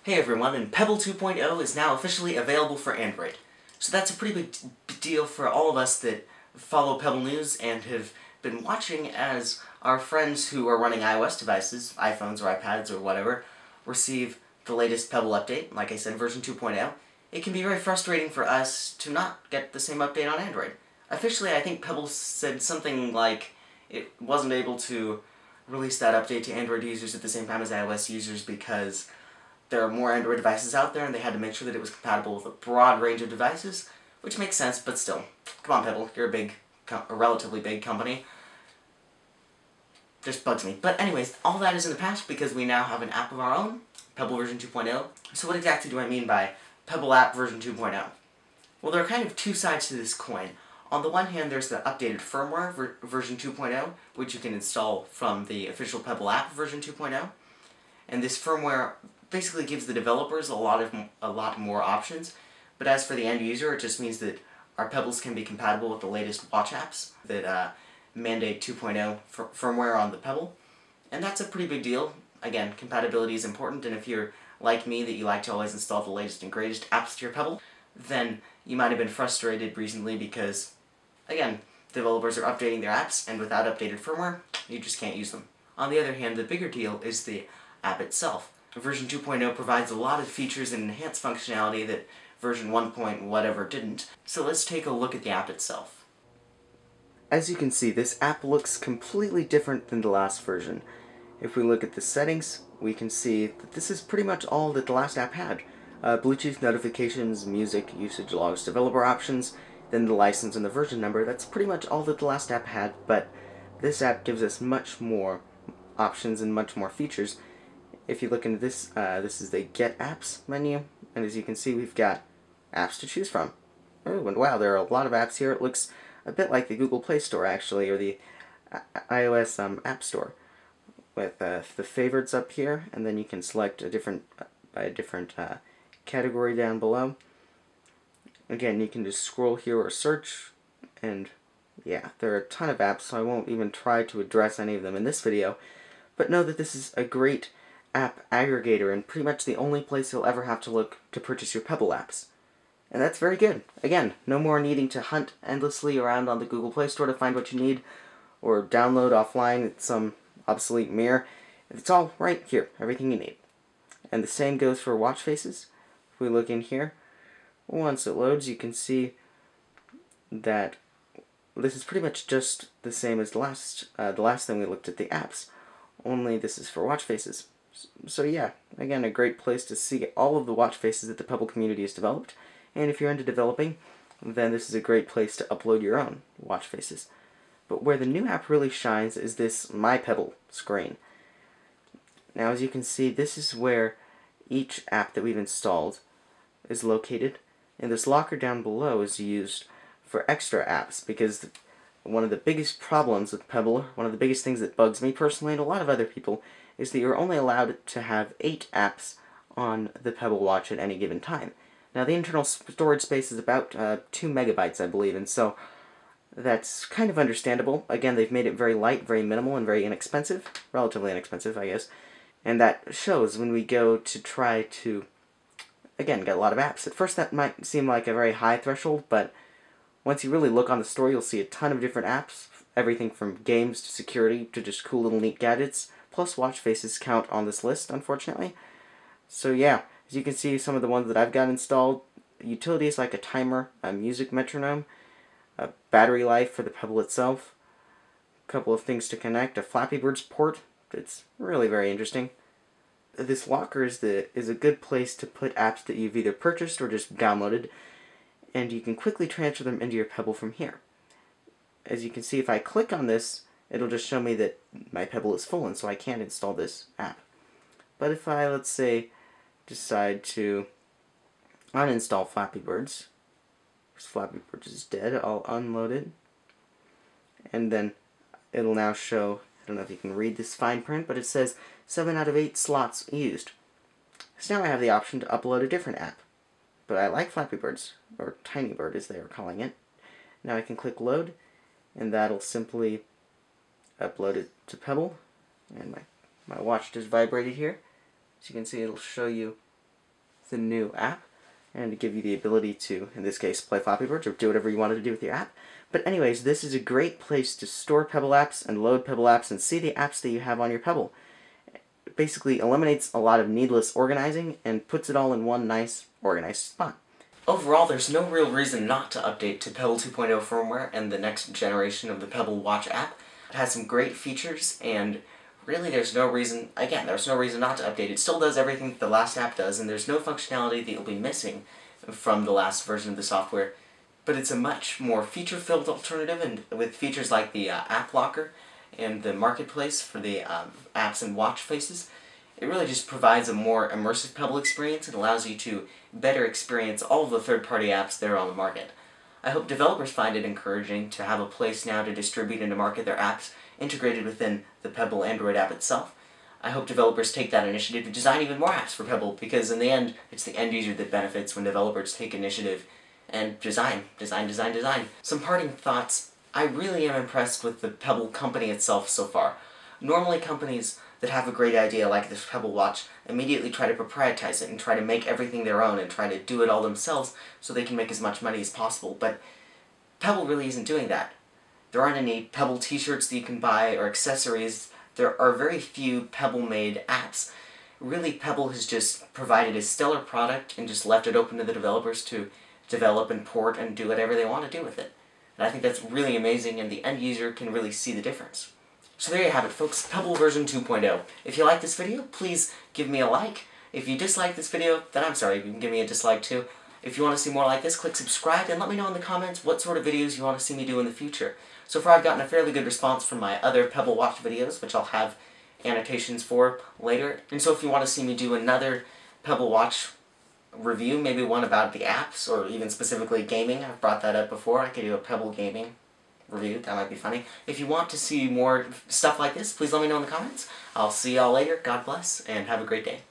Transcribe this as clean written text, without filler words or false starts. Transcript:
Hey everyone, and Pebble 2.0 is now officially available for Android. So that's a pretty big deal for all of us that follow Pebble News and have been watching as our friends who are running iOS devices, iPhones or iPads or whatever, receive the latest Pebble update, like I said, version 2.0. It can be very frustrating for us to not get the same update on Android. Officially, I think Pebble said something like it wasn't able to release that update to Android users at the same time as iOS users because there are more Android devices out there and they had to make sure that it was compatible with a broad range of devices, which makes sense, but still. Come on, Pebble, you're a relatively big company. Just bugs me. But anyways, all that is in the past because we now have an app of our own, Pebble version 2.0. So what exactly do I mean by Pebble App version 2.0? Well, there are kind of two sides to this coin. On the one hand, there's the updated firmware version 2.0, which you can install from the official Pebble App version 2.0. And this firmware basically gives the developers a lot more options. But as for the end user, it just means that our Pebbles can be compatible with the latest watch apps that mandate 2.0 firmware on the Pebble. And that's a pretty big deal. Again, compatibility is important, and if you're like me, that you like to always install the latest and greatest apps to your Pebble, then you might have been frustrated recently because, again, developers are updating their apps, and without updated firmware, you just can't use them. On the other hand, the bigger deal is the app itself. Version 2.0 provides a lot of features and enhanced functionality that version 1. Whatever didn't. So let's take a look at the app itself. As you can see, this app looks completely different than the last version. If we look at the settings, we can see that this is pretty much all that the last app had. Bluetooth notifications, music, usage logs, developer options, then the license and the version number. That's pretty much all that the last app had, but this app gives us much more options and much more features. If you look into this, this is the Get Apps menu, and as you can see, we've got apps to choose from. Oh, and wow, there are a lot of apps here. It looks a bit like the Google Play Store, actually, or the iOS App Store, with the favorites up here, and then you can select a different category down below. Again, you can just scroll here or search, and yeah, there are a ton of apps, so I won't even try to address any of them in this video, but know that this is a great app aggregator and pretty much the only place you'll ever have to look to purchase your Pebble apps. And that's very good. Again, no more needing to hunt endlessly around on the Google Play Store to find what you need, or download offline some obsolete mirror. It's all right here, everything you need. And the same goes for watch faces. If we look in here, once it loads, you can see that this is pretty much just the same as the last time we looked at the apps, only this is for watch faces. So yeah, again, a great place to see all of the watch faces that the Pebble community has developed, and if you're into developing, then this is a great place to upload your own watch faces. But where the new app really shines is this My Pebble screen. Now, as you can see, this is where each app that we've installed is located, and this locker down below is used for extra apps, because one of the biggest problems with Pebble, one of the biggest things that bugs me personally and a lot of other people, is that you're only allowed to have 8 apps on the Pebble Watch at any given time. Now, the internal storage space is about 2 megabytes, I believe, and so that's kind of understandable. Again, they've made it very light, very minimal, and very inexpensive. Relatively inexpensive, I guess. And that shows when we go to try to, again, get a lot of apps. At first, that might seem like a very high threshold, but once you really look on the store, you'll see a ton of different apps. Everything from games to security to just cool little neat gadgets. Plus watch faces count on this list, unfortunately. So yeah, as you can see, some of the ones that I've got installed, utilities like a timer, a music metronome, a battery life for the Pebble itself, a couple of things to connect, a Flappy Bird's port. It's really very interesting. This locker is a good place to put apps that you've either purchased or just downloaded, and you can quickly transfer them into your Pebble from here. As you can see, if I click on this, it'll just show me that my Pebble is full, and so I can't install this app. But if I, let's say, decide to uninstall Flappy Birds, because Flappy Birds is dead, I'll unload it, and then it'll now show, I don't know if you can read this fine print, but it says 7 out of 8 slots used. So now I have the option to upload a different app. But I like Flappy Birds, or Tiny Bird as they are calling it. Now I can click load, and that'll simply upload it to Pebble, and my watch just vibrated here. As you can see, it'll show you the new app and to give you the ability to, in this case, play Flappy Bird or do whatever you wanted to do with your app. But anyways, this is a great place to store Pebble apps and load Pebble apps and see the apps that you have on your Pebble. It basically eliminates a lot of needless organizing and puts it all in one nice, organized spot. Overall, there's no real reason not to update to Pebble 2.0 firmware and the next generation of the Pebble Watch app. It has some great features, and really there's no reason not to update. It still does everything that the last app does, and there's no functionality that you'll be missing from the last version of the software. But it's a much more feature-filled alternative, and with features like the app locker and the marketplace for the apps and watch faces, it really just provides a more immersive Pebble experience and allows you to better experience all of the third-party apps that are on the market. I hope developers find it encouraging to have a place now to distribute and to market their apps integrated within the Pebble Android app itself. I hope developers take that initiative to design even more apps for Pebble, because in the end, it's the end user that benefits when developers take initiative and design. Some parting thoughts. I really am impressed with the Pebble company itself so far. Normally companies that have a great idea like this Pebble Watch immediately try to proprietize it and try to make everything their own and try to do it all themselves so they can make as much money as possible, but Pebble really isn't doing that. There aren't any Pebble t-shirts that you can buy or accessories. There are very few Pebble-made apps. Really, Pebble has just provided a stellar product and just left it open to the developers to develop and port and do whatever they want to do with it. And I think that's really amazing, and the end user can really see the difference. So there you have it, folks, Pebble version 2.0. If you like this video, please give me a like. If you dislike this video, then I'm sorry, you can give me a dislike too. If you want to see more like this, click subscribe and let me know in the comments what sort of videos you want to see me do in the future. So far I've gotten a fairly good response from my other Pebble Watch videos, which I'll have annotations for later. And so if you want to see me do another Pebble Watch review, maybe one about the apps, or even specifically gaming, I've brought that up before, I could do a Pebble gaming review, that might be funny. If you want to see more stuff like this, please let me know in the comments. I'll see y'all later, God bless, and have a great day.